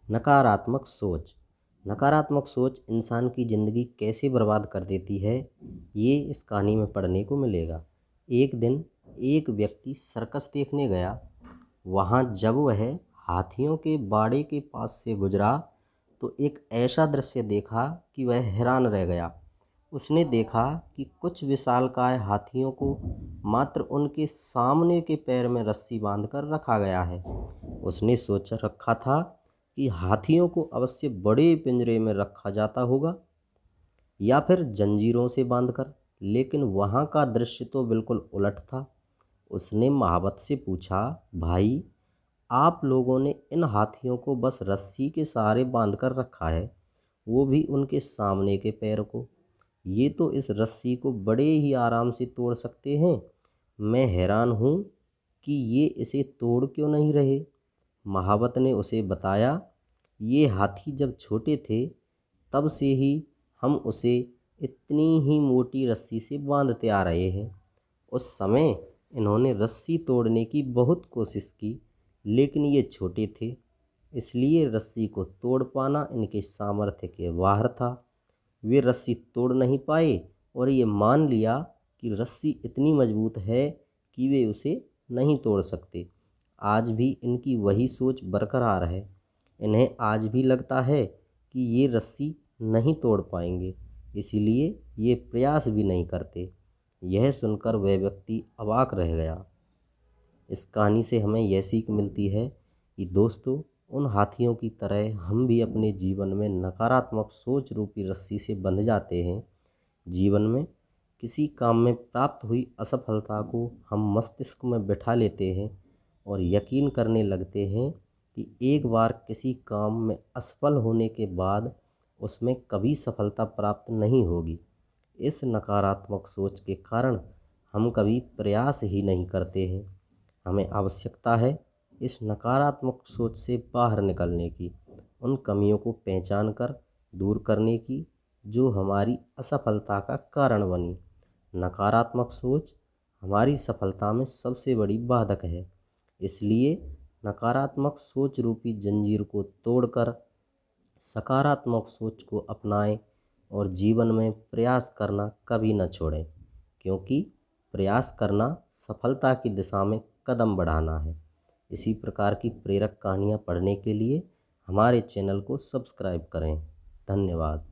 नकारात्मक सोच। नकारात्मक सोच इंसान की ज़िंदगी कैसे बर्बाद कर देती है, ये इस कहानी में पढ़ने को मिलेगा। एक दिन एक व्यक्ति सर्कस देखने गया। वहाँ जब वह हाथियों के बाड़े के पास से गुजरा तो एक ऐसा दृश्य देखा कि वह हैरान रह गया। उसने देखा कि कुछ विशालकाय हाथियों को मात्र उनके सामने के पैर में रस्सी बांधकर रखा गया है। उसने सोच रखा था कि हाथियों को अवश्य बड़े पिंजरे में रखा जाता होगा या फिर जंजीरों से बांधकर, लेकिन वहाँ का दृश्य तो बिल्कुल उलट था। उसने महावत से पूछा, भाई, आप लोगों ने इन हाथियों को बस रस्सी के सहारे बांधकर रखा है, वो भी उनके सामने के पैर को। ये तो इस रस्सी को बड़े ही आराम से तोड़ सकते हैं। मैं हैरान हूँ कि ये इसे तोड़ क्यों नहीं रहे। महावत ने उसे बताया, ये हाथी जब छोटे थे तब से ही हम उसे इतनी ही मोटी रस्सी से बांधते आ रहे हैं। उस समय इन्होंने रस्सी तोड़ने की बहुत कोशिश की, लेकिन ये छोटे थे, इसलिए रस्सी को तोड़ पाना इनके सामर्थ्य के बाहर था। वे रस्सी तोड़ नहीं पाए और ये मान लिया कि रस्सी इतनी मजबूत है कि वे उसे नहीं तोड़ सकते। आज भी इनकी वही सोच बरकरार है। इन्हें आज भी लगता है कि ये रस्सी नहीं तोड़ पाएंगे, इसीलिए ये प्रयास भी नहीं करते। यह सुनकर वह व्यक्ति अवाक रह गया। इस कहानी से हमें यह सीख मिलती है कि दोस्तों, उन हाथियों की तरह हम भी अपने जीवन में नकारात्मक सोच रूपी रस्सी से बंध जाते हैं। जीवन में किसी काम में प्राप्त हुई असफलता को हम मस्तिष्क में बिठा लेते हैं और यकीन करने लगते हैं कि एक बार किसी काम में असफल होने के बाद उसमें कभी सफलता प्राप्त नहीं होगी। इस नकारात्मक सोच के कारण हम कभी प्रयास ही नहीं करते हैं। हमें आवश्यकता है इस नकारात्मक सोच से बाहर निकलने की, उन कमियों को पहचान कर दूर करने की जो हमारी असफलता का कारण बनी। नकारात्मक सोच हमारी सफलता में सबसे बड़ी बाधक है। इसलिए नकारात्मक सोच रूपी जंजीर को तोड़कर सकारात्मक सोच को अपनाएं और जीवन में प्रयास करना कभी न छोड़ें, क्योंकि प्रयास करना सफलता की दिशा में कदम बढ़ाना है। इसी प्रकार की प्रेरक कहानियाँ पढ़ने के लिए हमारे चैनल को सब्सक्राइब करें। धन्यवाद।